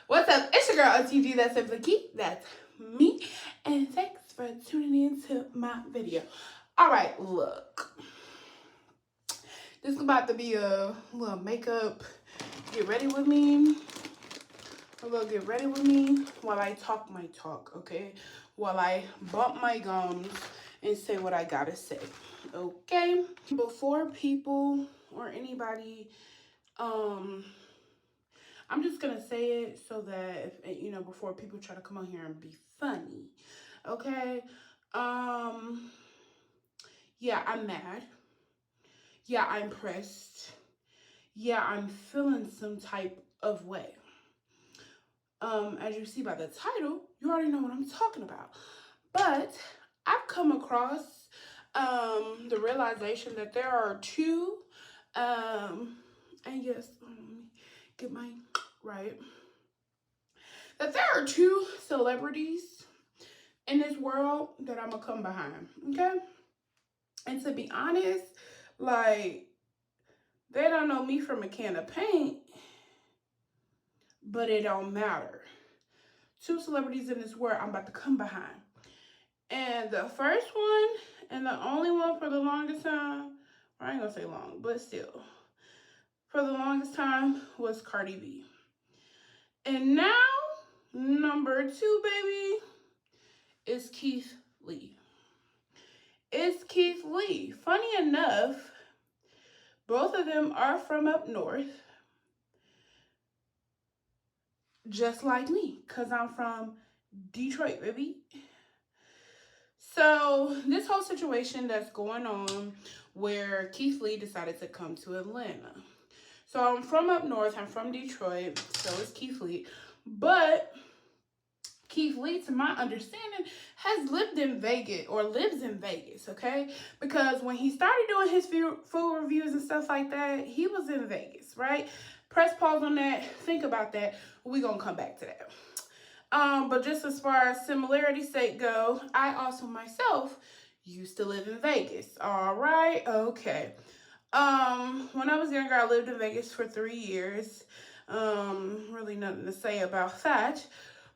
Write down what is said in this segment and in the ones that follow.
What's up? It's your girl OTG. That's Simply Key. That's me. And thanks for tuning in to my video. Alright, look. This is about to be a little makeup. Get ready with me. A little get ready with me while I talk my talk, okay? While I bump my gums and say what I gotta say, okay? Before people or anybody, I'm just gonna say it so that, if, before people try to come on here and be funny, okay? Yeah, I'm mad. Yeah, I'm pressed. Yeah, I'm feeling some type of way. As you see by the title, you already know what I'm talking about. But I've come across the realization that there are two, and yes, let me get my right. That there are two celebrities in this world that I'm gonna come behind, okay? And to be honest, like, they don't know me from a can of paint, but it don't matter. Two celebrities in this world I'm about to come behind. And the first one and the only one for the longest time, or I ain't gonna say long, but still, for the longest time was Cardi B. And now, number two, baby, is Keith Lee. It's Keith Lee. Funny enough, both of them are from up north, just like me, because I'm from Detroit, baby. So this whole situation that's going on where Keith Lee decided to come to Atlanta. So I'm from up north, I'm from Detroit, so is Keith Lee. But Keith Lee, to my understanding, has lived in Vegas or lives in Vegas, okay? Because when he started doing his food reviews and stuff like that, he was in Vegas, right? Press pause on that. Think about that. We're going to come back to that. But just as far as similarity's sake go, I also myself used to live in Vegas. All right? Okay. When I was younger, I lived in Vegas for 3 years. Really nothing to say about that.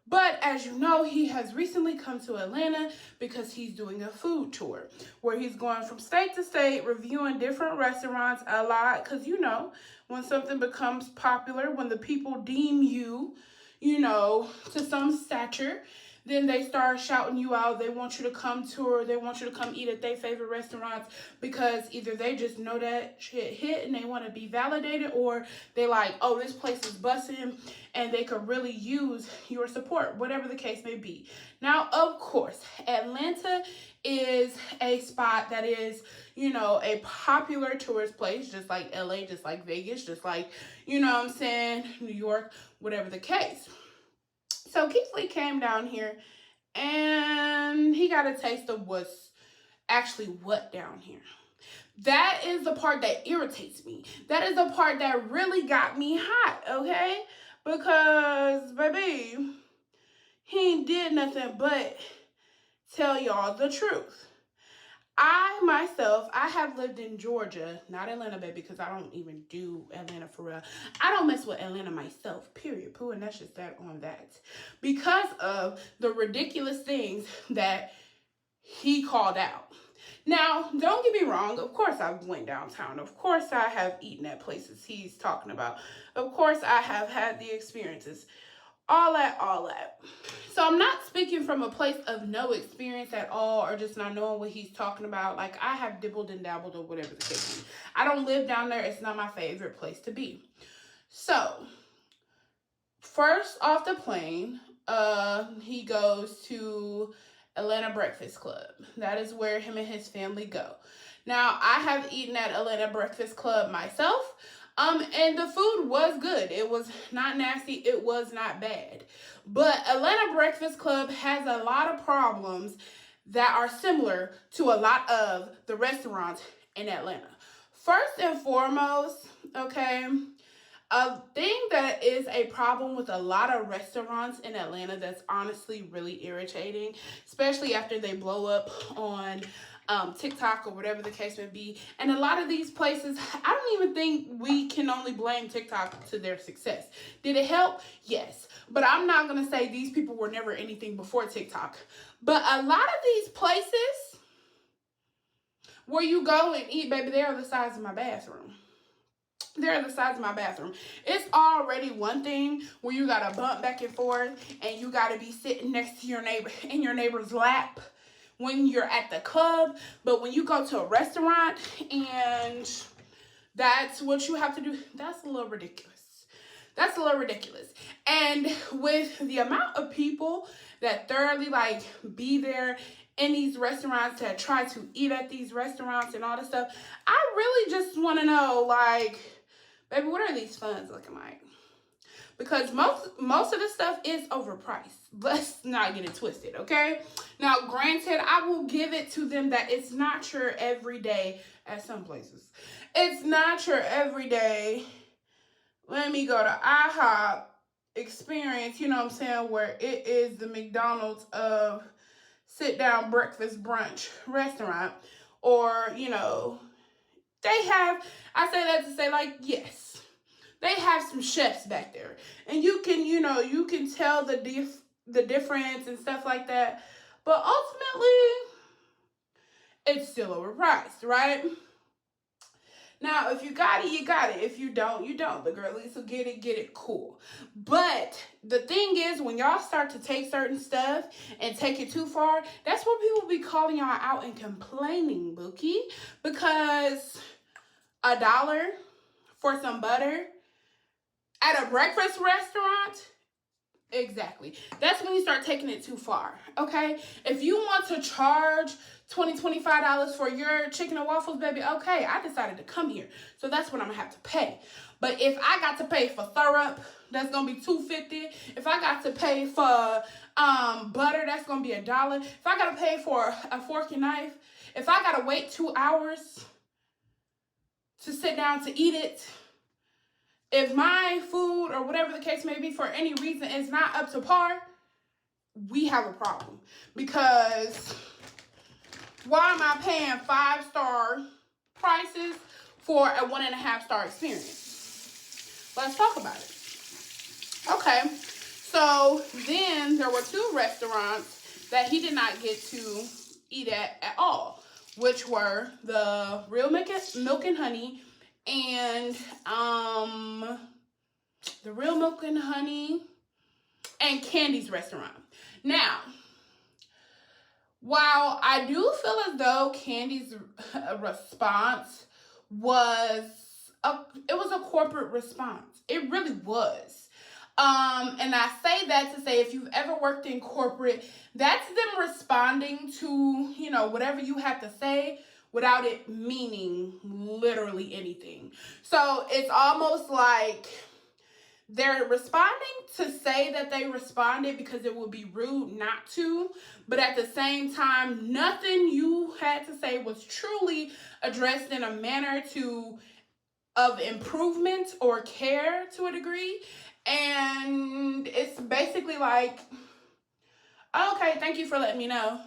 But as you know, he has recently come to Atlanta because he's doing a food tour where he's going from state to state, reviewing different restaurants a lot. Because, when something becomes popular, when the people deem you, to some stature, then they start shouting you out. They want you to come tour. They want you to come eat at their favorite restaurants because either they just know that shit hit and they want to be validated, or they like, oh, this place is busting and they could really use your support, whatever the case may be. Now, of course, Atlanta is a spot that is, a popular tourist place, just like LA, just like Vegas, just like, New York, whatever the case. So Keith Lee came down here and he got a taste of what's actually what down here. That is the part that irritates me. That is the part that really got me hot, okay? Because, baby, he ain't did nothing but tell y'all the truth. I have lived in Georgia, not Atlanta, baby, because I don't even do Atlanta for real. I don't mess with Atlanta myself, period, poo, and that's just that on that. Because of the ridiculous things that he called out. Now, don't get me wrong. Of course, I went downtown. Of course, I have eaten at places he's talking about. Of course, I have had the experiences. All that. So I'm not speaking from a place of no experience at all or just not knowing what he's talking about. Like, I have dibbled and dabbled or whatever the case is. I don't live down there. It's not my favorite place to be. So, first off the plane, he goes to Atlanta Breakfast Club. That is where him and his family go. Now, I have eaten at Atlanta Breakfast Club myself. And the food was good. It was not nasty. It was not bad. But Atlanta Breakfast Club has a lot of problems that are similar to a lot of the restaurants in Atlanta. First and foremost, okay, A thing that is a problem with a lot of restaurants in Atlanta that's honestly really irritating, especially after they blow up on TikTok or whatever the case may be. And a lot of these places, I don't even think we can only blame TikTok to their success. Did it help? Yes. But I'm not going to say these people were never anything before TikTok. But a lot of these places where you go and eat, baby, they're the size of my bathroom. They're the size of my bathroom. It's already one thing where you got to bump back and forth and you got to be sitting next to your neighbor in your neighbor's lap when you're at the club. But when you go to a restaurant and that's what you have to do, that's a little ridiculous. That's a little ridiculous. And with the amount of people that thoroughly like be there in these restaurants, that try to eat at these restaurants and all this stuff, I really just want to know, like, baby, what are these funds looking like? Because most of the stuff is overpriced. Let's not get it twisted, okay? Now, granted, I will give it to them that it's not your everyday at some places. It's not your everyday, let me go to IHOP experience, you know what I'm saying, where it is the McDonald's of sit-down breakfast brunch restaurant. Or, you know, they have, I say that to say, like, yes, they have some chefs back there. And you can, you know, you can tell the difference and stuff like that. But ultimately, it's still overpriced, right? Now, if you got it, you got it. If you don't, you don't. The girlies will get it, cool. But the thing is, when y'all start to take certain stuff and take it too far, that's when people be calling y'all out and complaining, Bookie. Because $1 for some butter at a breakfast restaurant, exactly. That's when you start taking it too far, okay? If you want to charge $20, $25 for your chicken and waffles, baby, okay, I decided to come here, so that's what I'm gonna have to pay. But if I got to pay for syrup, that's gonna be $2.50. If I got to pay for butter, that's gonna be $1. If I gotta pay for a fork and knife, if I gotta wait 2 hours to sit down to eat it, if my food or whatever the case may be for any reason is not up to par, we have a problem. Because why am I paying 5-star prices for a 1.5-star experience? Let's talk about it. Okay, so then there were 2 restaurants that he did not get to eat at all, which were the Real Milk and Honey and the Real Milk and Honey and Candy's restaurant. Now, while I do feel as though Candy's response was it was a corporate response. It really was. And I say that to say, if you've ever worked in corporate, that's them responding to, you know, whatever you have to say without it meaning literally anything. So it's almost like they're responding to say that they responded because it would be rude not to, but at the same time, nothing you had to say was truly addressed in a manner of improvement or care to a degree. And it's basically like, okay, thank you for letting me know.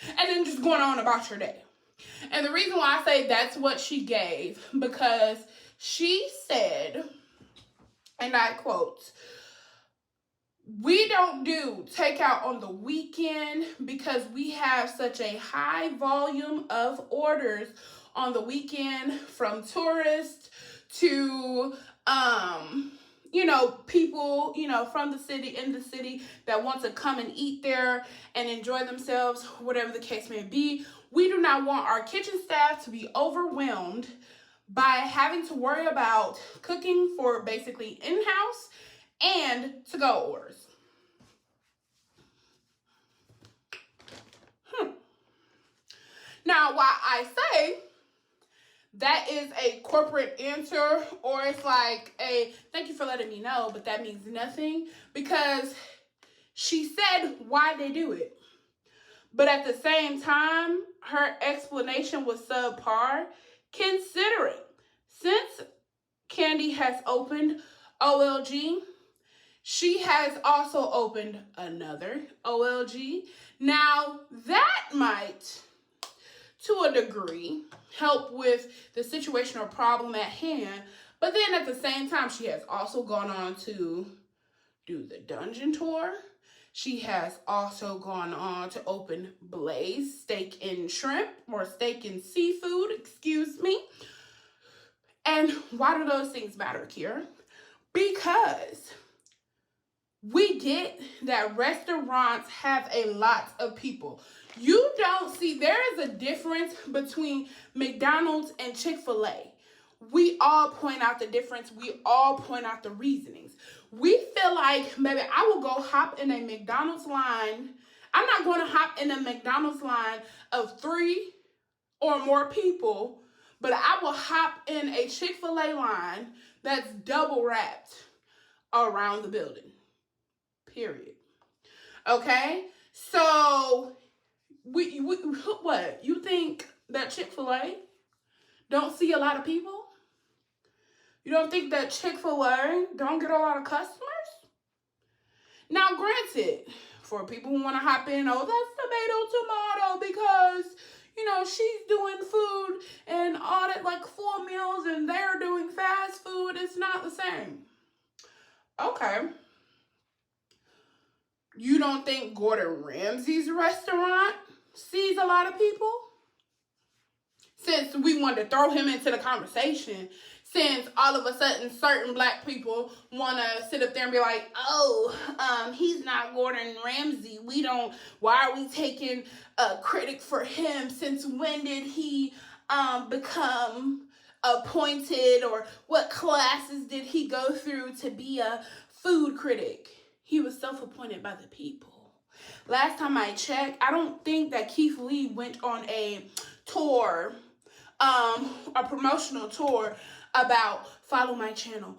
And then just going on about your day. And the reason why I say that's what she gave, because she said, and I quote, "We don't do takeout on the weekend because we have such a high volume of orders on the weekend from tourists to, you know, people, you know, from the city, in the city that want to come and eat there and enjoy themselves, whatever the case may be. We do not want our kitchen staff to be overwhelmed by having to worry about cooking for basically in-house and to-go orders." Now, while I say that is a corporate answer, or it's like a thank you for letting me know, but that means nothing, because she said why they do it. But at the same time, her explanation was subpar, considering since Candy has opened OLG, she has also opened another OLG. Now, that might, to a degree, help with the situation or problem at hand. But then at the same time, she has also gone on to do the dungeon tour. She has also gone on to open Blaze Steak and Shrimp, or Steak and Seafood, excuse me. And why do those things matter, Kiera? Because we get that restaurants have a lot of people. You don't see, there is a difference between McDonald's and Chick-fil-A. We all point out the difference. We all point out the reasonings. We feel like, maybe I will go hop in a McDonald's line. I'm not going to hop in a McDonald's line of 3 or more people, but I will hop in a Chick-fil-A line that's double wrapped around the building. Period. Okay? So, what? You think that Chick-fil-A don't see a lot of people? You don't think that Chick-fil-A don't get a lot of customers? Now, granted, for people who want to hop in, oh, that's tomato, because, you know, she's doing food and all that, like full meals, and they're doing fast food. It's not the same. Okay. You don't think Gordon Ramsay's restaurant sees a lot of people? Since we wanted to throw him into the conversation, since all of a sudden certain black people want to sit up there and be like, oh, he's not Gordon Ramsay. Why are we taking a critic for him? Since when did he become appointed, or what classes did he go through to be a food critic? He was self-appointed by the people. Last time I checked, I don't think that Keith Lee went on a tour, a promotional tour about follow my channel,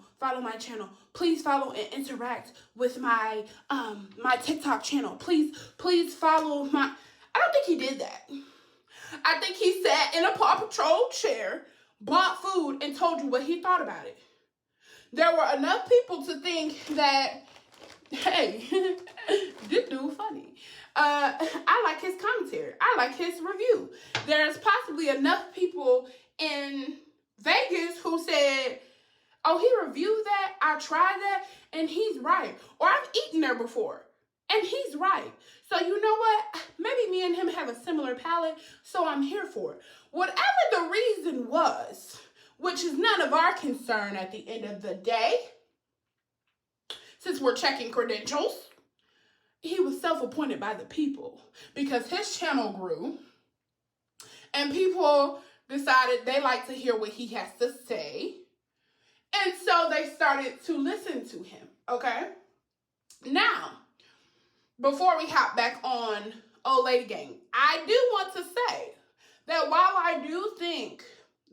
please follow and interact with my my TikTok channel, please follow my. I don't think he did that. I think he sat in a Paw Patrol chair, bought food, and told you what he thought about it. There were enough people to think that, hey, this dude funny. I like his commentary. I like his review. There's possibly enough people in Vegas who said, oh, he reviewed that, I tried that, and he's right. Or I've eaten there before, and he's right. So you know what? Maybe me and him have a similar palate, so I'm here for it. Whatever the reason was, which is none of our concern at the end of the day, since we're checking credentials, he was self-appointed by the people because his channel grew and people decided they like to hear what he has to say. And so they started to listen to him, okay? Now, before we hop back on Old Lady Gang, I do want to say that while I do think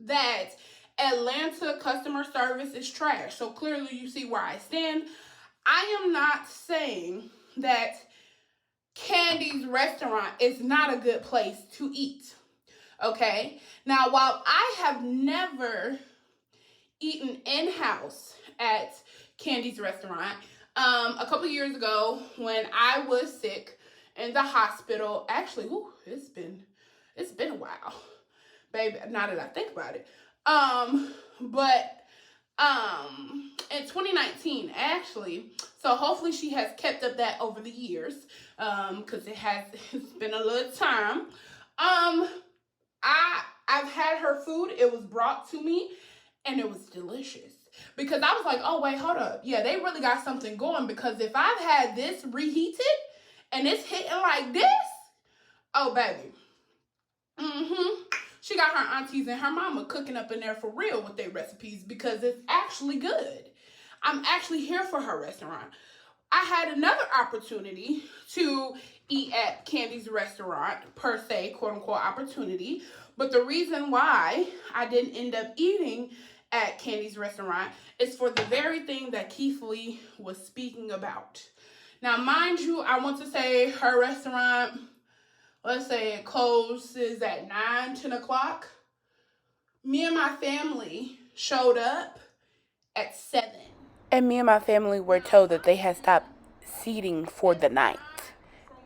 that Atlanta customer service is trash, so clearly you see where I stand, I am not saying that Candy's restaurant is not a good place to eat, okay? Now, while I have never eaten in-house at Candy's restaurant, a couple years ago when I was sick in the hospital, actually, it's been a while, baby, now that I think about it, but in 2019, actually, so hopefully she has kept up that over the years, because it's been a little time. I've had her food, it was brought to me, and it was delicious. Because I was like, oh, wait, hold up. Yeah, they really got something going, because if I've had this reheated, and it's hitting like this, oh, baby. She got her aunties and her mama cooking up in there for real with their recipes, because it's actually good. I'm actually here for her restaurant. I had another opportunity to eat at Candy's restaurant, per se, quote unquote, opportunity. But the reason why I didn't end up eating at Candy's restaurant is for the very thing that Keith Lee was speaking about. Now, mind you, I want to say her restaurant, let's say it closes at 9, 10 o'clock. Me and my family showed up at 7. And me and my family were told that they had stopped seating for the night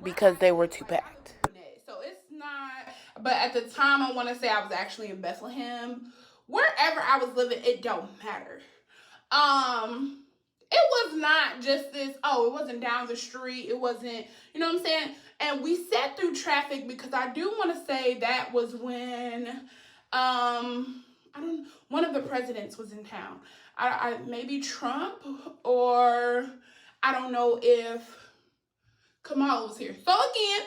because they were too packed. So it's not, but at the time I want to say I was actually in Bethlehem. Wherever I was living, it don't matter. It was not just this, it wasn't down the street. It wasn't, you know what I'm saying? And we sat through traffic because I do want to say that was when, one of the presidents was in town. Maybe Trump, or I don't know if Kamala was here. So again,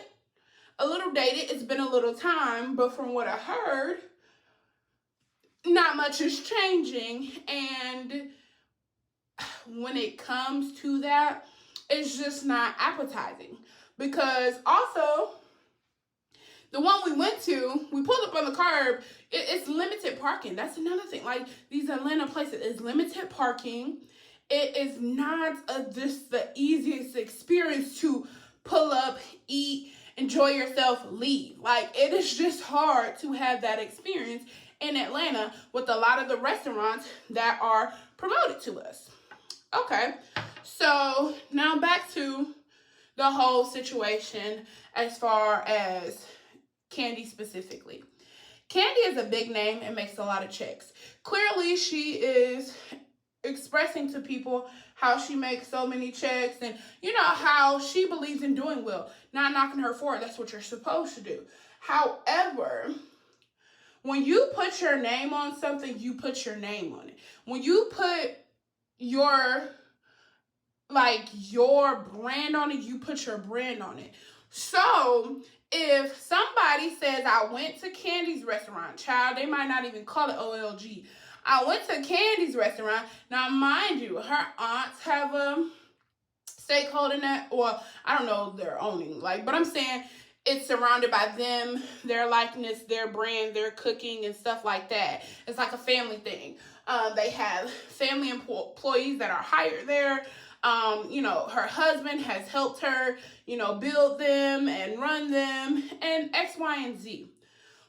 a little dated. It's been a little time, but from what I heard, not much is changing. And when it comes to that, it's just not appetizing. Because also, the one we went to, we pulled up on the curb, it's limited parking. That's another thing. Like, these Atlanta places, it's limited parking. It is not just the easiest experience to pull up, eat, enjoy yourself, leave. Like, it is just hard to have that experience in Atlanta with a lot of the restaurants that are promoted to us. Okay, so now back to the whole situation as far as Kandi specifically. Kandi is a big name and makes a lot of checks. Clearly, she is expressing to people how she makes so many checks and, you know, how she believes in doing well. Not knocking her for it. That's what you're supposed to do. However, when you put your name on something, you put your name on it. When you put your brand on it, you put your brand on it. So if somebody says, I went to Kandi's restaurant, child, they might not even call it OLG. I went to Kandi's restaurant. Now, mind you, her aunts have a stakeholder in that, or I don't know, they're owning, but I'm saying it's surrounded by them, their likeness, their brand, their cooking and stuff like that. It's like a family thing. They have family employees that are hired there. Her husband has helped her, build them and run them and X, Y, and Z.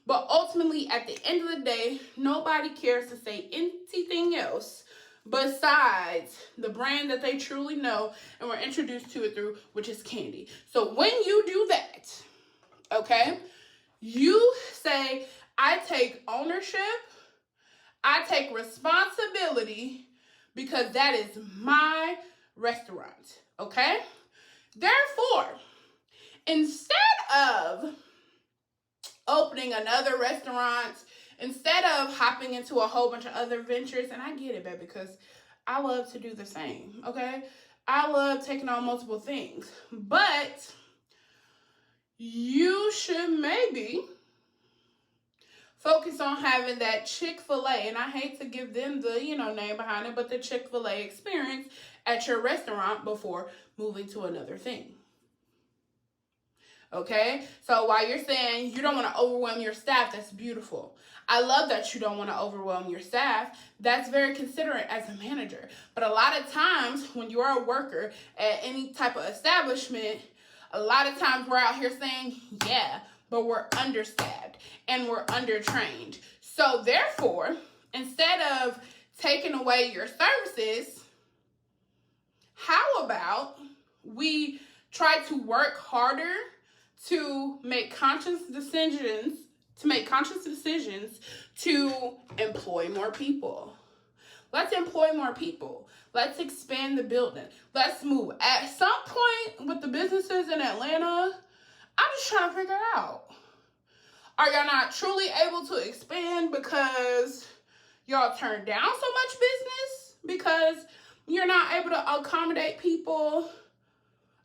But ultimately, at the end of the day, nobody cares to say anything else besides the brand that they truly know and were introduced to it through, which is Kandi. So when you do that, okay, you say, I take ownership, I take responsibility, because that is my restaurant, okay? Therefore, instead of opening another restaurant, instead of hopping into a whole bunch of other ventures, and I get it, babe, because I love to do the same, okay? I love taking on multiple things, but you should maybe focus on having that Chick-fil-A, and I hate to give them the, name behind it, but the Chick-fil-A experience at your restaurant before moving to another thing. Okay? So while you're saying you don't want to overwhelm your staff, that's beautiful. I love that you don't want to overwhelm your staff. That's very considerate as a manager. But a lot of times when you're a worker at any type of establishment, a lot of times we're out here saying, yeah, but we're understaffed and we're undertrained. So therefore, instead of taking away your services, how about we try to work harder to make conscious decisions to employ more people. Let's employ more people. Let's expand the building. Let's move. At some point with the businesses in Atlanta, I'm just trying to figure out, are y'all not truly able to expand because y'all turned down so much business? Because you're not able to accommodate people?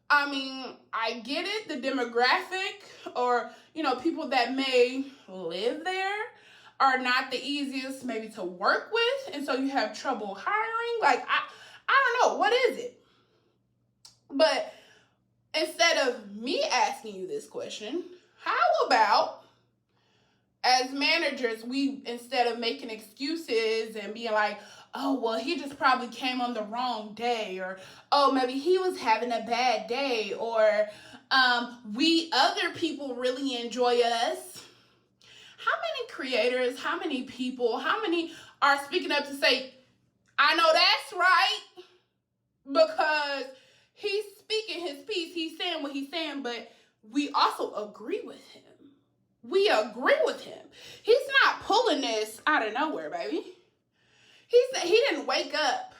I mean, I get it, the demographic or, people that may live there are not the easiest maybe to work with, and so you have trouble hiring. I don't know, what is it? But instead of me asking you this question, how about as managers, we, instead of making excuses and being like, oh, well, he just probably came on the wrong day, or, oh, maybe he was having a bad day, or we other people really enjoy us. How many creators, how many people, how many are speaking up to say, I know that's right, because he's speaking his piece. He's saying what he's saying, but we also agree with him. We agree with him. He's not pulling this out of nowhere, baby. He didn't wake up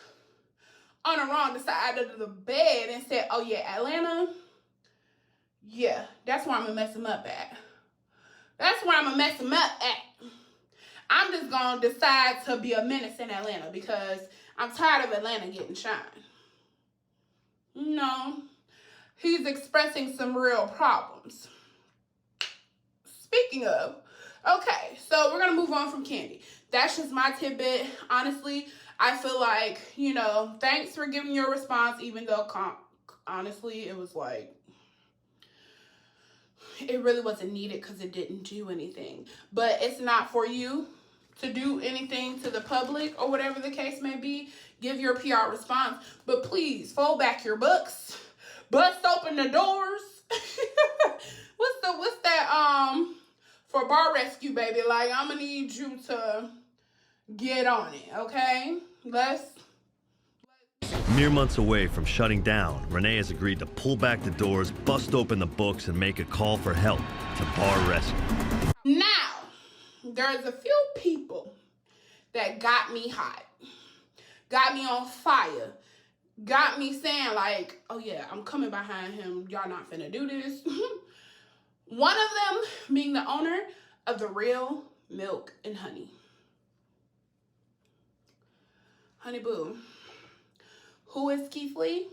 on the wrong side of the bed and said, oh yeah, Atlanta, yeah, that's where I'm going to mess him up at. That's where I'm going to mess him up at. I'm just going to decide to be a menace in Atlanta because I'm tired of Atlanta getting shine. No, he's expressing some real problems. Speaking of, okay, so we're going to move on from Candy. That's just my tidbit. Honestly, I feel like, you know, thanks for giving your response, even though, honestly, it was like, it really wasn't needed because it didn't do anything. But it's not for you to do anything to the public or whatever the case may be. Give your PR response. But please, fold back your books. Bust open the doors. What's that, for bar rescue, baby? Like, I'm going to need you to get on it, okay? Mere months away from shutting down, Renee has agreed to pull back the doors, bust open the books, and make a call for help to bar rescue. Now, there's a few people that got me hot, got me on fire, got me saying like, oh yeah, I'm coming behind him. Y'all not finna do this. One of them being the owner of the Real Milk and Honey. Honey boo, who is Keith Lee?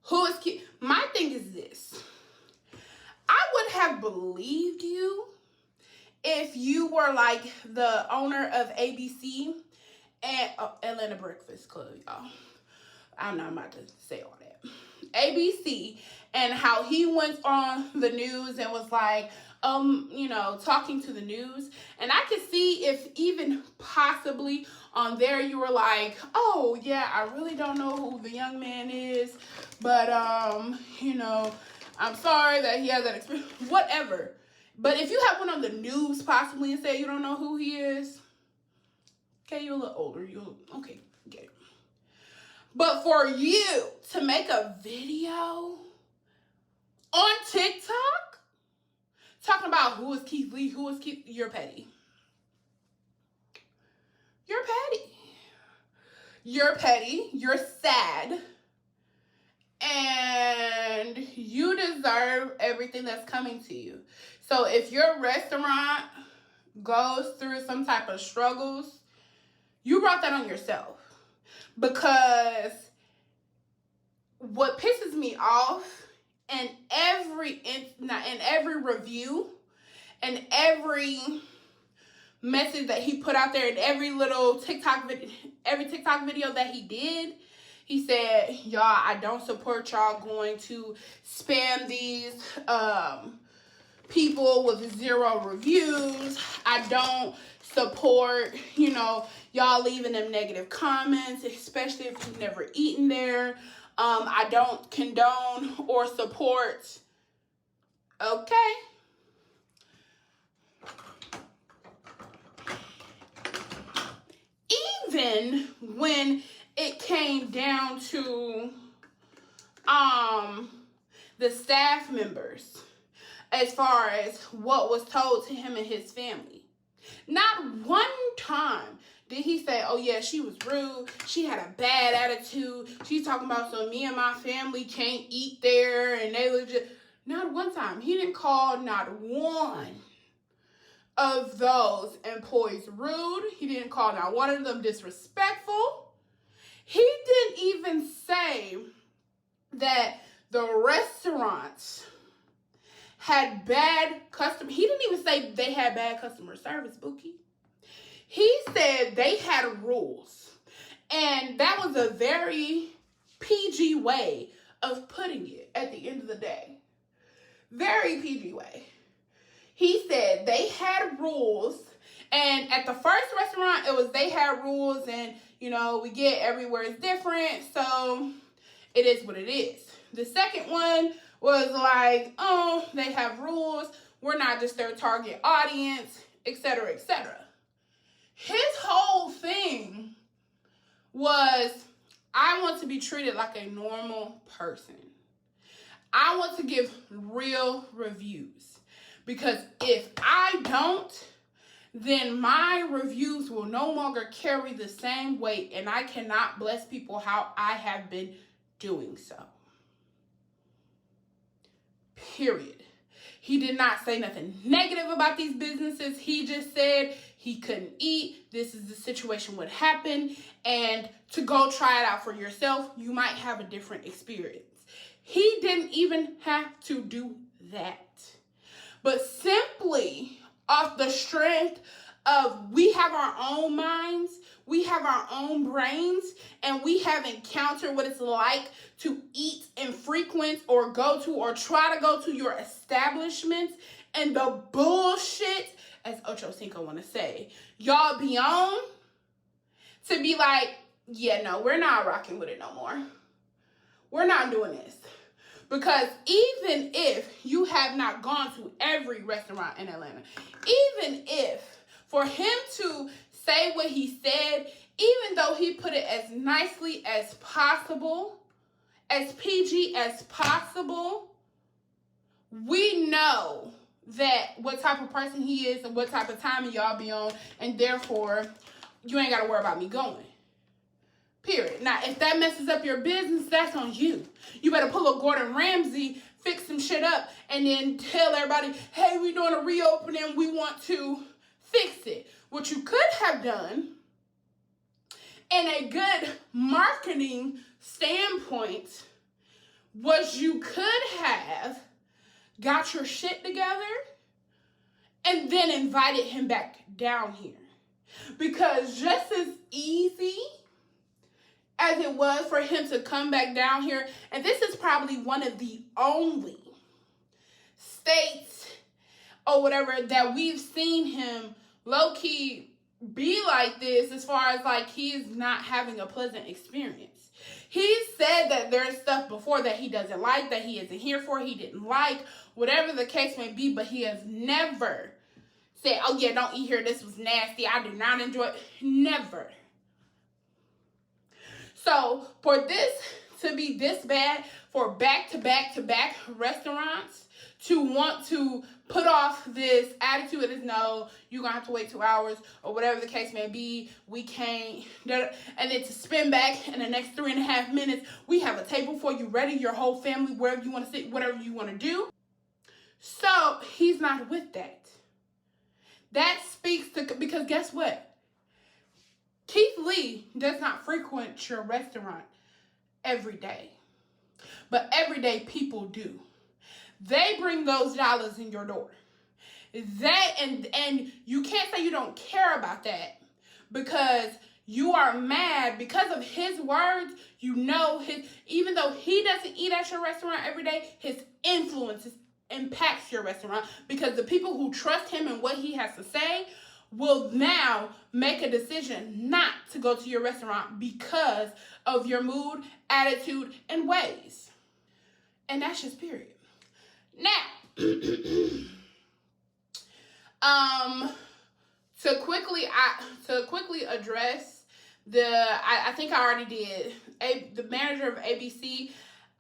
Who is Keith? My thing is this. I would have believed you if you were like the owner of ABC and Atlanta Breakfast Club, y'all. I'm not about to say all that. ABC, and how he went on the news and was like, you know, talking to the news. And I could see if even possibly on there you were like, oh yeah, I really don't know who the young man is, but you know, I'm sorry that he has that experience, whatever. But if you have one on the news possibly and say you don't know who he is, okay, you're a little older, okay, get it. But for you to make a video on TikTok talking about who is Keith Lee, you're petty. You're petty. You're petty. You're sad. And you deserve everything that's coming to you. So if your restaurant goes through some type of struggles, you brought that on yourself. Because what pisses me off in every review and every message that he put out there, and every little TikTok video that he did, he said, y'all, I don't support y'all going to spam these people with 0 reviews. I don't support, you know, y'all leaving them negative comments, especially if you've never eaten there. I don't condone or support. Okay. Even when it came down to the staff members, as far as what was told to him and his family, not one time did he say, oh yeah, she was rude, she had a bad attitude, she's talking about, so me and my family can't eat there, and they legit. Not one time. He didn't call not one of those employees rude. He didn't call not one of them disrespectful. He didn't even say that the restaurants had bad customer. He didn't even say they had bad customer service, Bookie. He said they had rules. And that was a very PG way of putting it at the end of the day. Very PG way. He said they had rules. And at the first restaurant, it was they had rules. And, you know, we get everywhere is different. So it is what it is. The second one was like, oh, they have rules. We're not just their target audience, etc., etc. His whole thing was, I want to be treated like a normal person. I want to give real reviews. Because if I don't, then my reviews will no longer carry the same weight, and I cannot bless people how I have been doing so. Period. He did not say nothing negative about these businesses. He just said he couldn't eat. This is the situation would happen. And to go try it out for yourself, you might have a different experience. He didn't even have to do that. But simply off the strength of we have our own minds, we have our own brains, and we have encountered what it's like to eat and frequent or go to or try to go to your establishments, and the bullshit, as Ochocinco want to say, y'all be on, to be like, yeah, no, we're not rocking with it no more. We're not doing this. Because even if you have not gone to every restaurant in Atlanta, even if for him to say what he said, even though he put it as nicely as possible, as PG as possible, we know that what type of person he is and what type of timing y'all be on, and therefore, you ain't got to worry about me going. Period. Now, if that messes up your business, that's on you. You better pull a Gordon Ramsay, fix some shit up, and then tell everybody, hey, we're doing a reopening, we want to fix it. What you could have done, in a good marketing standpoint, was you could have got your shit together and then invited him back down here. Because just as easy as it was for him to come back down here, and this is probably one of the only states or whatever that we've seen him low-key be like this, as far as like he's not having a pleasant experience. He said that there's stuff before that he doesn't like, that he isn't here for, he didn't like, whatever the case may be, but he has never said, oh yeah, don't eat here, this was nasty, I do not enjoy it. Never. So for this to be this bad, for back-to-back-to-back restaurants to want to put off this attitude of, no, you're going to have to wait 2 hours or whatever the case may be, we can't, and then to spin back in the next 3.5 minutes, we have a table for you ready, your whole family, wherever you want to sit, whatever you want to do. So he's not with that. That speaks to, because guess what? Keith Lee does not frequent your restaurant every day. But everyday people do. They bring those dollars in your door. And you can't say you don't care about that, because you are mad because of his words. You know, even though he doesn't eat at your restaurant every day, his influence impacts your restaurant, because the people who trust him and what he has to say will now make a decision not to go to your restaurant because of your mood, attitude, and ways. And that's just period. Now, to quickly address I think I already did, the manager of ABC.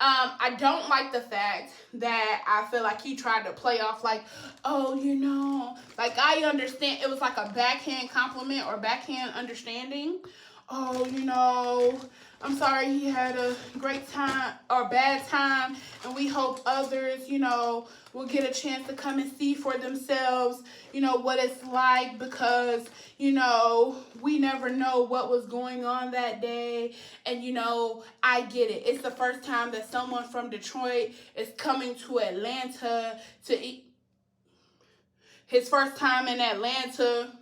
I don't like the fact that I feel like he tried to play off like, oh, you know, like I understand. It was like a backhand compliment or backhand understanding. Oh, you know, I'm sorry he had a great time or bad time, and we hope others, you know, will get a chance to come and see for themselves, you know, what it's like, because, you know, we never know what was going on that day. And, you know, I get it. It's the first time that someone from Detroit is coming to Atlanta to eat. His first time in Atlanta.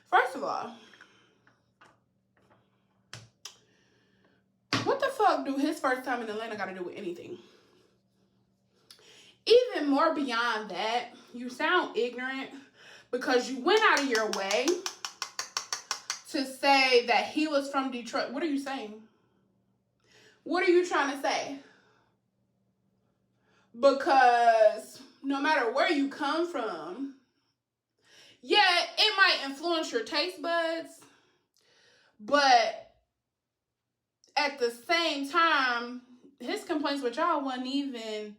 First of all, what the fuck do his first time in Atlanta got to do with anything? Even more beyond that, you sound ignorant because you went out of your way to say that he was from Detroit. What are you saying? What are you trying to say? Because no matter where you come from, yeah, it might influence your taste buds, But at the same time, his complaints with y'all wasn't even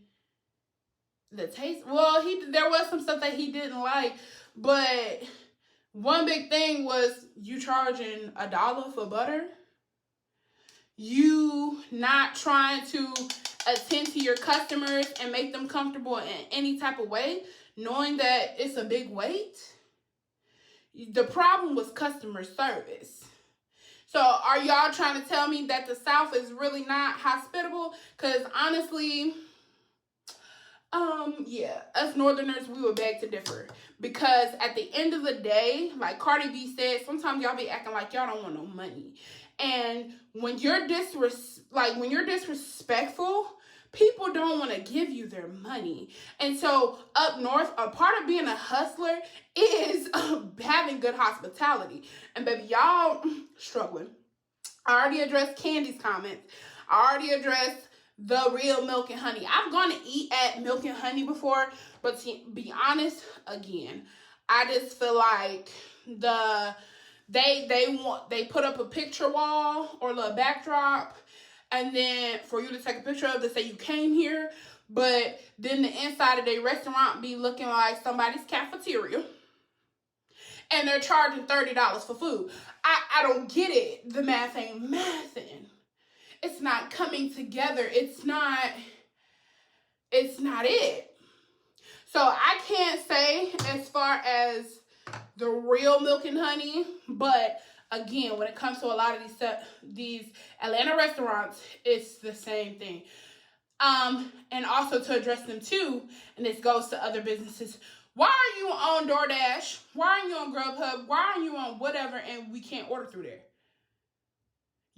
the taste. Well, there was some stuff that he didn't like, but one big thing was you charging $1 for butter. You not trying to attend to your customers and make them comfortable in any type of way, knowing that it's a big wait. The problem was customer service. So are y'all trying to tell me that the South is really not hospitable? Because honestly, yeah, us Northerners, we would beg to differ. Because at the end of the day, like Cardi B said, sometimes y'all be acting like y'all don't want no money. And when you're disrespectful, people don't want to give you their money. And so up north, a part of being a hustler is having good hospitality. And baby, y'all struggling. I already addressed Candy's comments. I already addressed the real Milk and Honey. I've gone to eat at Milk and Honey before, but to be honest, again, I just feel like they put up a picture wall or a little backdrop, and then for you to take a picture of to say you came here, but then the inside of their restaurant be looking like somebody's cafeteria, and they're charging $30 for food. I don't get it. The math ain't mathing. It's not coming together. It's not it. So I can't say as far as the real Milk and Honey, but again, when it comes to a lot of these Atlanta restaurants, it's the same thing. And also to address them too, and this goes to other businesses. Why are you on DoorDash? Why are you on Grubhub? Why are you on whatever and we can't order through there?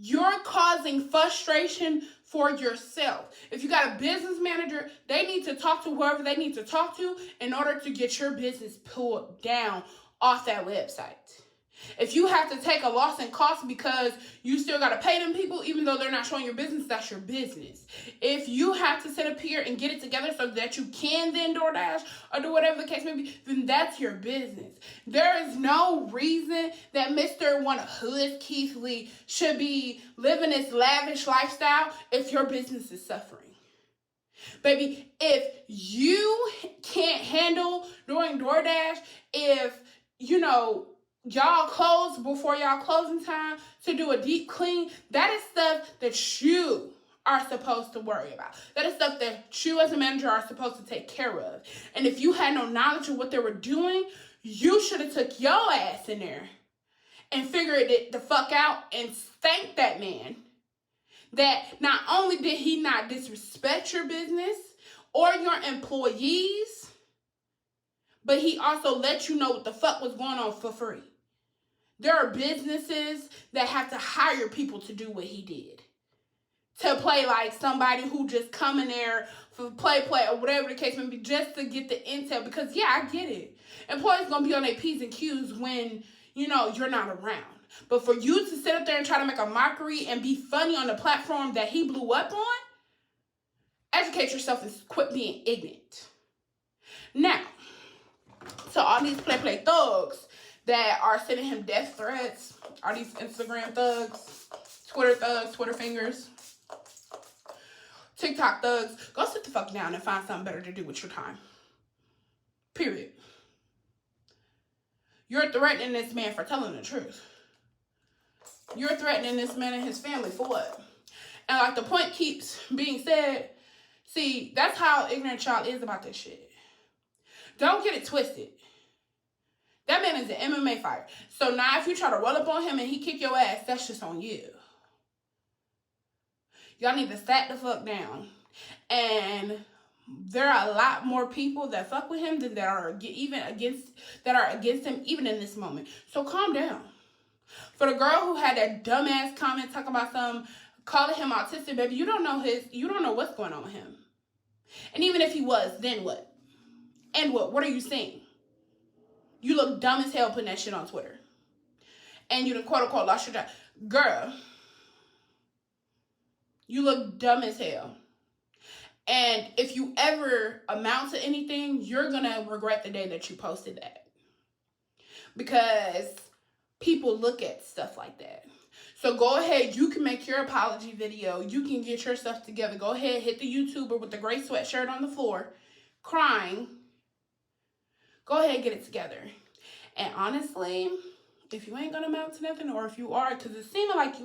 You're causing frustration for yourself. If you got a business manager, they need to talk to whoever they need to talk to in order to get your business pulled down off that website. If you have to take a loss in cost because you still got to pay them people, even though they're not showing your business, that's your business. If you have to sit up here and get it together so that you can then DoorDash or do whatever the case may be, then that's your business. There is no reason that Mr. One of Hood Keith Lee should be living this lavish lifestyle if your business is suffering. Baby, if you can't handle doing DoorDash, if, y'all close before y'all closing time to do a deep clean, that is stuff that you are supposed to worry about. That is stuff that you as a manager are supposed to take care of. And if you had no knowledge of what they were doing, you should have took your ass in there and figured it the fuck out and thanked that man that not only did he not disrespect your business or your employees, but he also let you know what the fuck was going on for free. There are businesses that have to hire people to do what he did. To play like somebody who just come in there for play, or whatever the case may be, just to get the intel. Because, yeah, I get it. Employees going to be on their P's and Q's when, you're not around. But for you to sit up there and try to make a mockery and be funny on the platform that he blew up on, educate yourself and quit being ignorant. Now, so all these play thugs that are sending him death threats, are these Instagram thugs, Twitter fingers, TikTok thugs, go sit the fuck down and find something better to do with your time. Period. You're threatening this man for telling the truth. You're threatening this man and his family for what? And like the point keeps being said, see, that's how ignorant y'all is about this shit. Don't get it twisted. That man is an MMA fighter. So now if you try to roll up on him and he kick your ass, that's just on you. Y'all need to sat the fuck down. And there are a lot more people that fuck with him than that are against him even in this moment. So calm down. For the girl who had that dumbass comment talking about calling him autistic, baby, you don't know what's going on with him. And even if he was, then what? And what? What are you saying? You look dumb as hell putting that shit on Twitter. And you done quote unquote lost your job. Girl, you look dumb as hell. And if you ever amount to anything, you're going to regret the day that you posted that. Because people look at stuff like that. So go ahead, you can make your apology video. You can get your stuff together. Go ahead, hit the YouTuber with the gray sweatshirt on the floor, crying. Go ahead, get it together. And honestly, if you ain't gonna amount to nothing, or if you are, because it's seeming like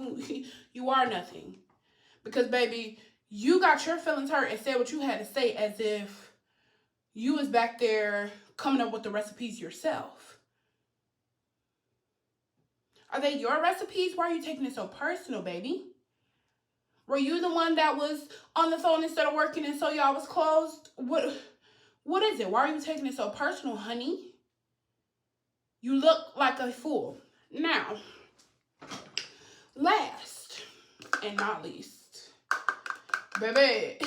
you are nothing. Because, baby, you got your feelings hurt and said what you had to say as if you was back there coming up with the recipes yourself. Are they your recipes? Why are you taking it so personal, baby? Were you the one that was on the phone instead of working and so y'all was closed? What is it? Why are you taking it so personal, honey? You look like a fool. Now, last and not least, baby.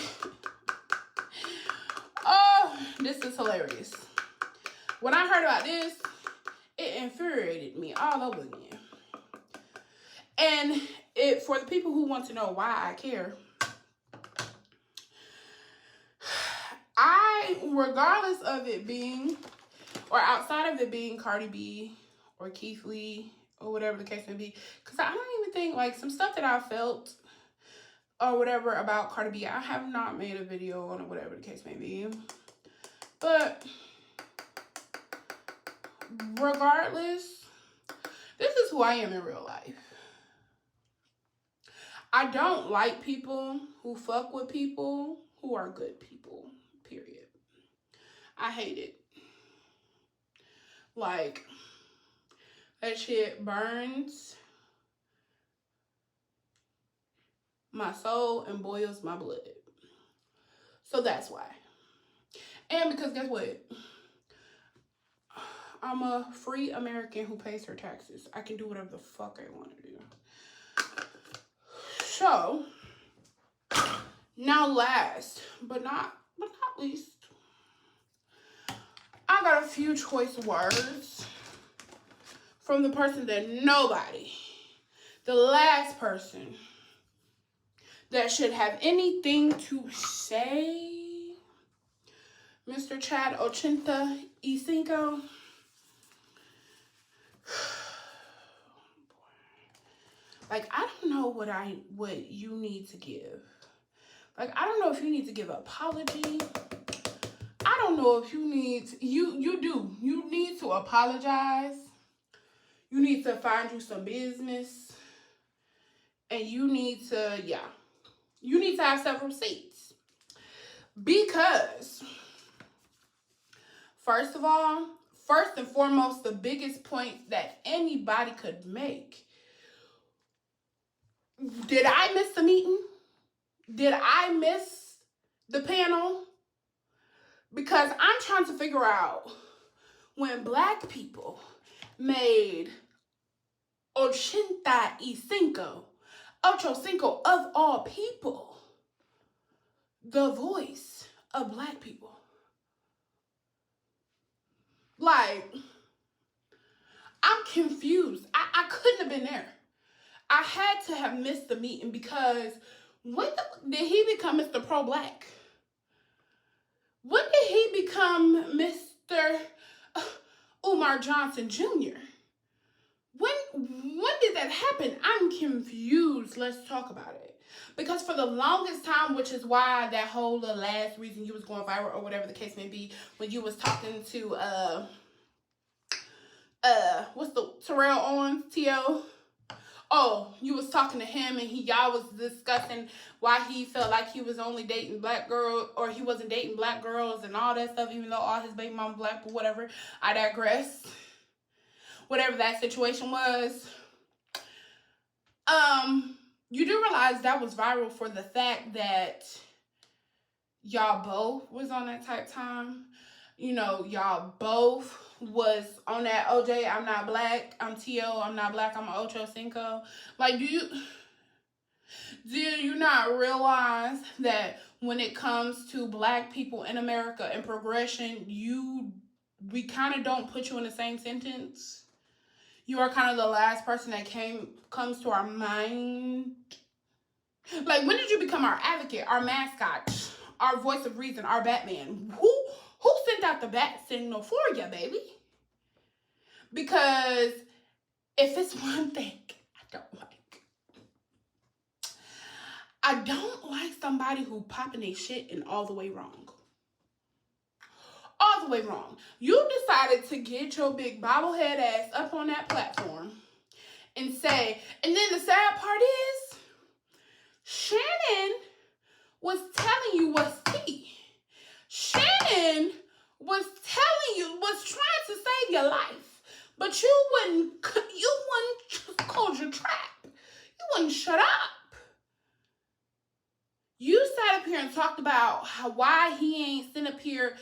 Oh, this is hilarious. When I heard about this, it infuriated me all over again. And for the people who want to know why I care, regardless of it being, or outside of it being Cardi B or Keith Lee or whatever the case may be, because I don't even think, like, some stuff that I felt or whatever about Cardi B, I have not made a video on it, whatever the case may be. But regardless, this is who I am in real life. I don't like people who fuck with people who are good people, period. I hate it. Like, that shit burns my soul and boils my blood. So that's why. And because guess what? I'm a free American who pays her taxes. I can do whatever the fuck I want to do. So, now last but not least, I got a few choice words from the person that nobody, the last person that should have anything to say, Mr. Chad Ochocinco. Like, I don't know what you need to give. Like, I don't know if you need to give an apology. I don't know if you need to, you need to apologize. You need to find you some business. And you need to, you need to have several seats. Because, first and foremost, the biggest point that anybody could make, did I miss the meeting? Did I miss the panel? Because I'm trying to figure out when Black people made Ochocinco of all people, the voice of Black people. Like, I'm confused. I couldn't have been there. I had to have missed the meeting because when did he become Mr. Pro-Black? When did he become Mr. Umar Johnson Jr.? When did that happen? I'm confused. Let's talk about it. Because for the longest time, which is why that whole last reason you was going viral or whatever the case may be, when you was talking to what's the Terrell Owens, T.O.? Oh, you was talking to him and y'all was discussing why he felt like he was only dating Black girls, or he wasn't dating Black girls and all that stuff, even though all his baby mama Black, but whatever. I digress. Whatever that situation was. You do realize that was viral for the fact that y'all both was on that type time. You know, y'all both was on that OJ, I'm not Black, I'm T.O., I'm not Black, I'm Ochocinco. Like, do you not realize that when it comes to Black people in America and progression, we kind of don't put you in the same sentence? You are kind of the last person that comes to our mind. Like, when did you become our advocate, our mascot, our voice of reason, our Batman? Who sent out the bat signal for you, baby? Because if it's one thing I don't like, I don't like somebody who popping their shit and all the way wrong. All the way wrong. You decided to get your big bobblehead ass up on that platform and say, and then the sad part is, Shannon was telling you what's tea. Shannon was trying to save your life, but you wouldn't close your trap. You wouldn't shut up. You sat up here and talked about why he ain't sitting up here.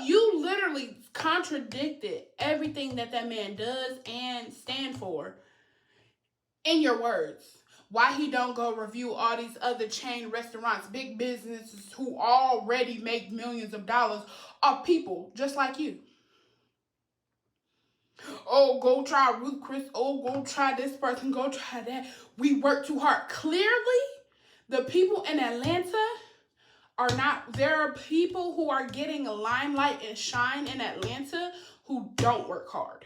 You literally contradicted everything that man does and stand for in your words. Why he don't go review all these other chain restaurants, big businesses who already make millions of dollars of people just like you. Oh, go try Ruth Chris. Oh, go try this person. Go try that. We work too hard. Clearly, the people in Atlanta are not. There are people who are getting a limelight and shine in Atlanta who don't work hard.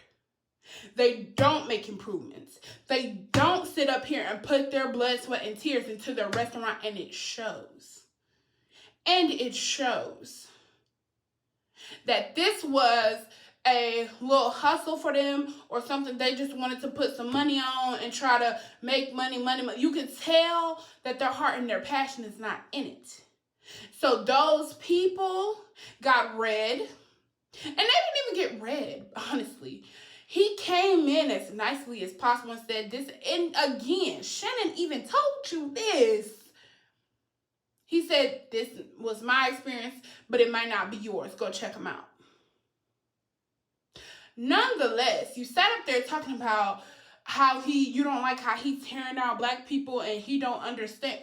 They don't make improvements. They don't sit up here and put their blood, sweat, and tears into their restaurant, and it shows. And it shows that this was a little hustle for them or something they just wanted to put some money on and try to make money. You can tell that their heart and their passion is not in it. So those people got red, and they didn't even get red, honestly. He came in as nicely as possible and said this, and again, Shannon even told you this. He said, this was my experience, but it might not be yours. Go check him out. Nonetheless, you sat up there talking about how you don't like how he's tearing down black people and he don't understand.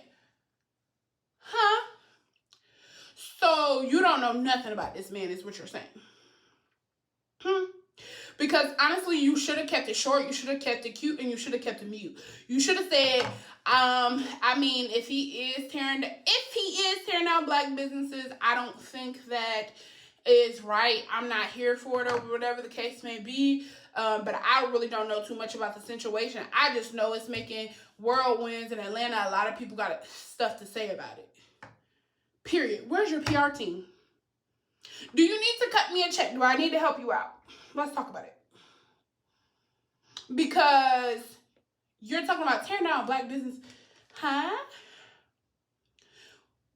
Huh? So you don't know nothing about this man is what you're saying. Because honestly, you should have kept it short, you should have kept it cute, and you should have kept it mute. You should have said, if he is tearing down black businesses, I don't think that is right. I'm not here for it or whatever the case may be. But I really don't know too much about the situation. I just know it's making whirlwinds in Atlanta. A lot of people got stuff to say about it. Period. Where's your PR team? Do you need to cut me a check? Do I need to help you out? Let's talk about it. Because you're talking about tearing down black business. Huh?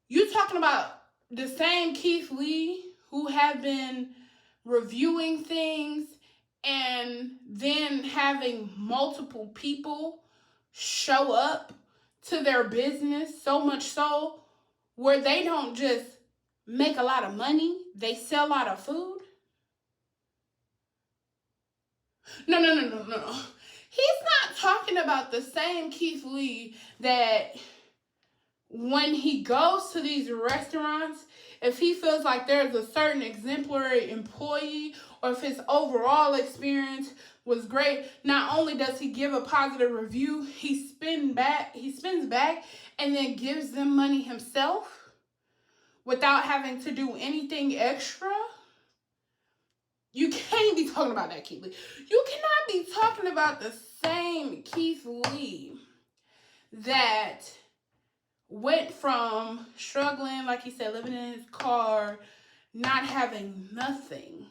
You're talking about the same Keith Lee who have been reviewing things and then having multiple people show up to their business, so much so where they don't just make a lot of money, they sell a lot of food. No. He's not talking about the same Keith Lee that when he goes to these restaurants, if he feels like there's a certain exemplary employee or if his overall experience was great, not only does he give a positive review, he spins back and then gives them money himself without having to do anything extra. You can't be talking about that Keith Lee. You cannot be talking about the same Keith Lee that went from struggling, like he said, living in his car, not having nothing,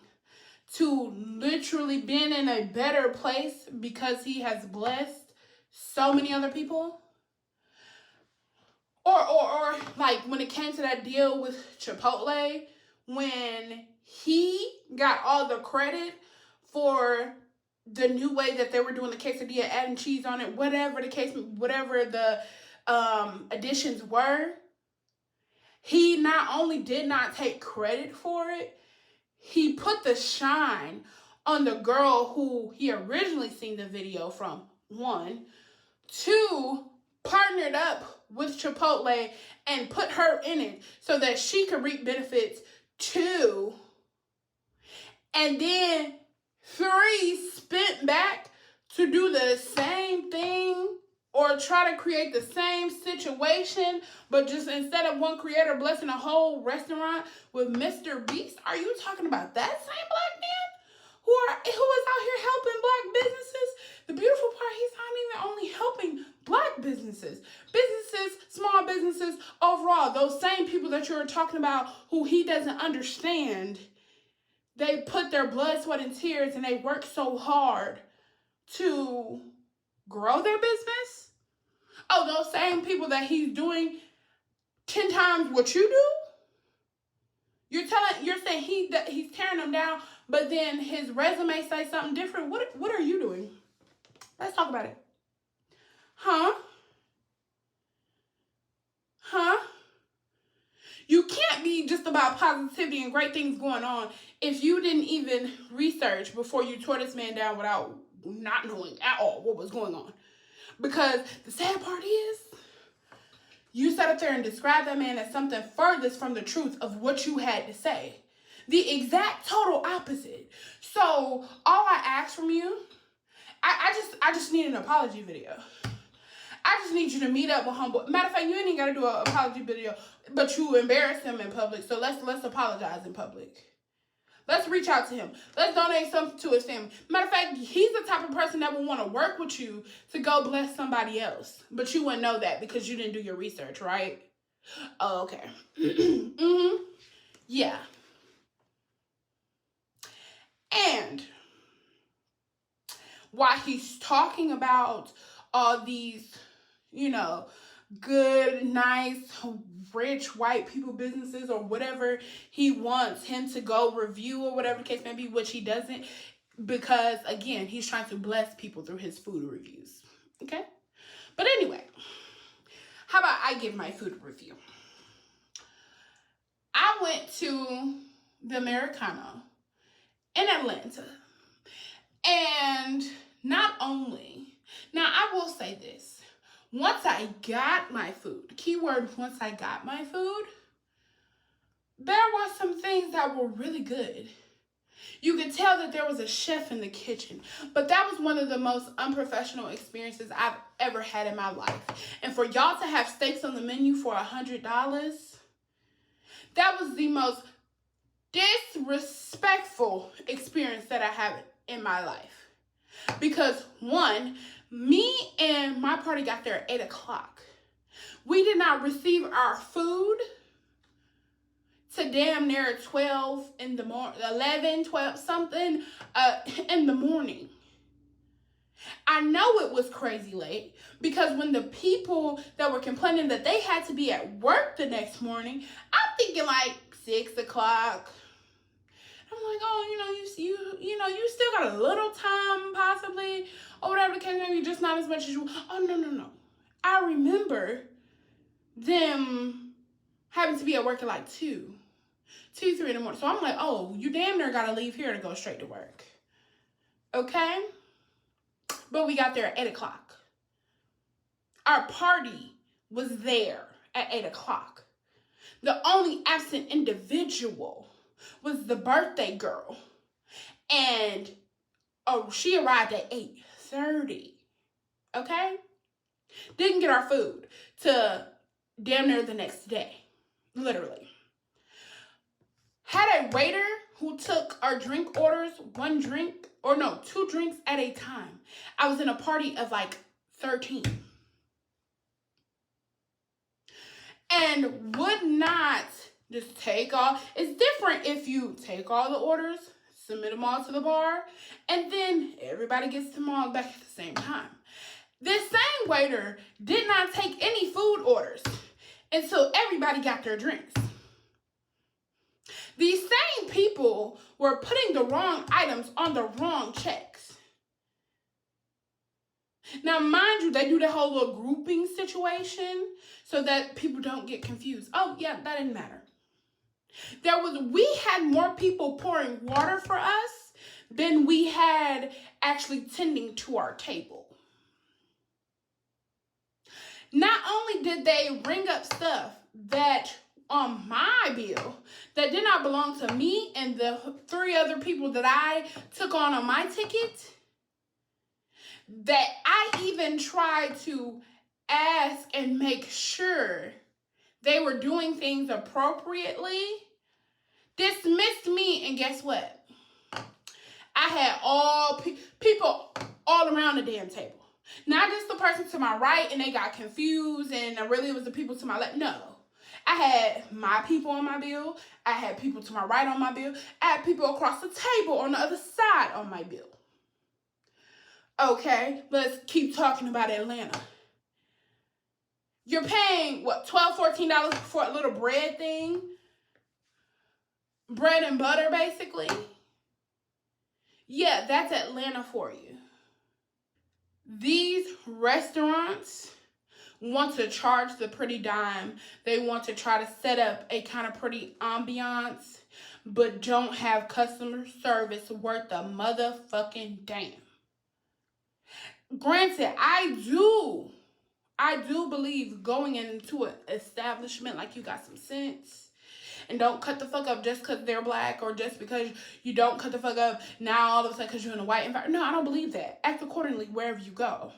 to literally being in a better place because he has blessed so many other people. Or like when it came to that deal with Chipotle, when he got all the credit for the new way that they were doing the quesadilla, adding cheese on it, whatever the additions were, he not only did not take credit for it, he put the shine on the girl who he originally seen the video from, 1. 2, partnered up with Chipotle and put her in it so that she could reap benefits, 2. And then 3, spent back to do the same thing or try to create the same situation, but just instead of one creator blessing a whole restaurant with Mr. Beast. Are you talking about that same black man who is out here helping black businesses? The beautiful part, he's not even only helping black businesses, small businesses overall, those same people that you're talking about who he doesn't understand, they put their blood, sweat, and tears, and they work so hard to grow their business. Oh, those same people that he's doing 10 times what you do? You're saying he's tearing them down, but then his resume says something different. What are you doing? Let's talk about it. Huh? You can't be just about positivity and great things going on if you didn't even research before you tore this man down without not knowing at all what was going on. Because the sad part is, you sat up there and described that man as something furthest from the truth of what you had to say. The exact total opposite. So all I ask from you, I just need an apology video. I just need you to meet up with homeboy. Matter of fact, you ain't even got to do an apology video, but you embarrass him in public. So let's apologize in public. Let's reach out to him. Let's donate something to his family. Matter of fact, he's the type of person that would want to work with you to go bless somebody else. But you wouldn't know that because you didn't do your research, right? Oh, okay. Yeah. And while he's talking about all these, good, nice, rich white people businesses or whatever he wants him to go review or whatever the case may be, which he doesn't, because again, he's trying to bless people through his food reviews. Okay? But anyway, how about I give my food review? I went to the Americano in Atlanta, and not only, now I will say this, once I got my food, keyword, once I got my food, there were some things that were really good. You could tell that there was a chef in the kitchen, but that was one of the most unprofessional experiences I've ever had in my life. And for y'all to have steaks on the menu for $100, that was the most disrespectful experience that I have in my life. Because one, me and my party got there at 8 o'clock. We did not receive our food to damn near 12 in the morning, 11, 12, something in the morning. I know it was crazy late because when the people that were complaining that they had to be at work the next morning, I'm thinking like 6 o'clock. I'm like, oh, you still got a little time possibly, or whatever the case may be, just not as much as you. Oh, no. I remember them having to be at work at like 2, 3 in the morning. So I'm like, oh, you damn near got to leave here to go straight to work. Okay? But we got there at 8 o'clock. Our party was there at 8 o'clock. The only absent individual was the birthday girl. And, she arrived at 8:30. Okay? Didn't get our food to damn near the next day. Literally. Had a waiter who took our drink orders, 2 drinks at a time. I was in a party of like 13. And would not just take all. It's different if you take all the orders, submit them all to the bar, and then everybody gets them all back at the same time. This same waiter did not take any food orders until everybody got their drinks. These same people were putting the wrong items on the wrong checks. Now, mind you, they do the whole little grouping situation so that people don't get confused. Oh, yeah, that didn't matter. We had more people pouring water for us than we had actually tending to our table. Not only did they ring up stuff that on my bill that did not belong to me and the 3 other people that I took on my ticket, that I even tried to ask and make sure they were doing things appropriately, dismissed me, and guess what? I had all people all around the damn table. Not just the person to my right and they got confused and really it was the people to my left. No. I had my people on my bill. I had people to my right on my bill. I had people across the table on the other side on my bill. Okay, let's keep talking about Atlanta. You're paying, what, $12, $14 for a little bread thing? Bread and butter, basically. Yeah, that's Atlanta for you. These restaurants want to charge the pretty dime. They want to try to set up a kind of pretty ambiance, but don't have customer service worth a motherfucking damn. Granted, I do believe going into an establishment like you got some sense. And don't cut the fuck up just because they're black or just because you don't cut the fuck up now all of a sudden because you're in a white environment. No, I don't believe that. Act accordingly wherever you go.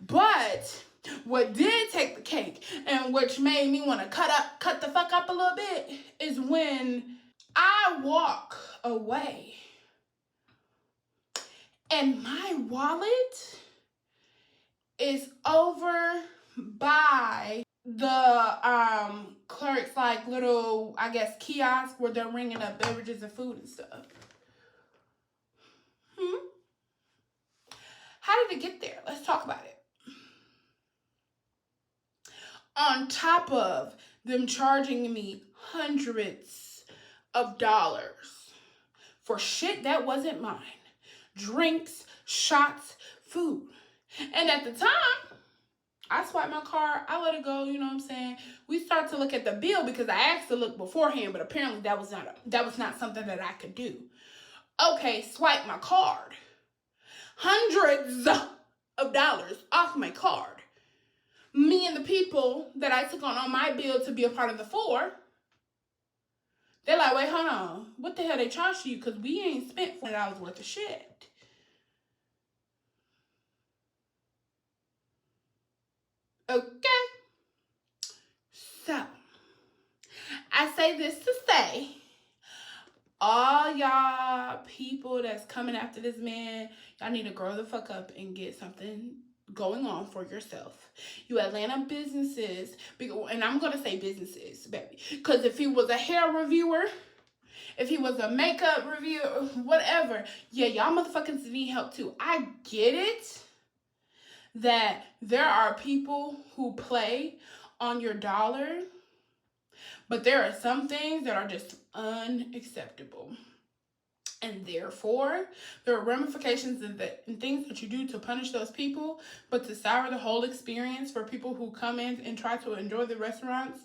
But what did take the cake and which made me want to cut the fuck up a little bit is when I walk away and my wallet is over by the clerk's like little, I guess, kiosk where they're ringing up beverages and food and stuff. How did it get there? Let's talk about it. On top of them charging me hundreds of dollars for shit that wasn't mine. Drinks, shots, food. And at the time, I swiped my card, I let it go, you know what I'm saying? We start to look at the bill because I asked to look beforehand, but apparently that was not something that I could do. Okay, swipe my card. Hundreds of dollars off my card. Me and the people that I took on my bill to be a part of the four, they're like, wait, hold on. What the hell they charged you? Because we ain't spent $40 worth of shit. Okay. So, I say this to say, all y'all people that's coming after this man, y'all need to grow the fuck up and get something going on for yourself. You Atlanta businesses, and I'm going to say businesses, baby. Because if he was a hair reviewer, if he was a makeup reviewer, whatever, yeah, y'all motherfuckers need help too. I get it that there are people who play on your dollar, but there are some things that are just unacceptable. And therefore, there are ramifications and things that you do to punish those people, but to sour the whole experience for people who come in and try to enjoy the restaurants,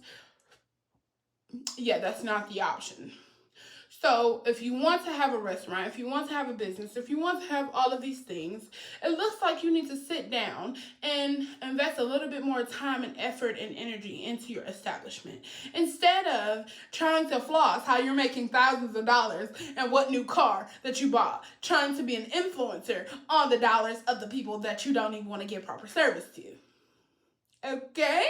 yeah, that's not the option. So if you want to have a restaurant, if you want to have a business, if you want to have all of these things, it looks like you need to sit down and invest a little bit more time and effort and energy into your establishment. Instead of trying to floss how you're making thousands of dollars and what new car that you bought, trying to be an influencer on the dollars of the people that you don't even want to give proper service to. Okay?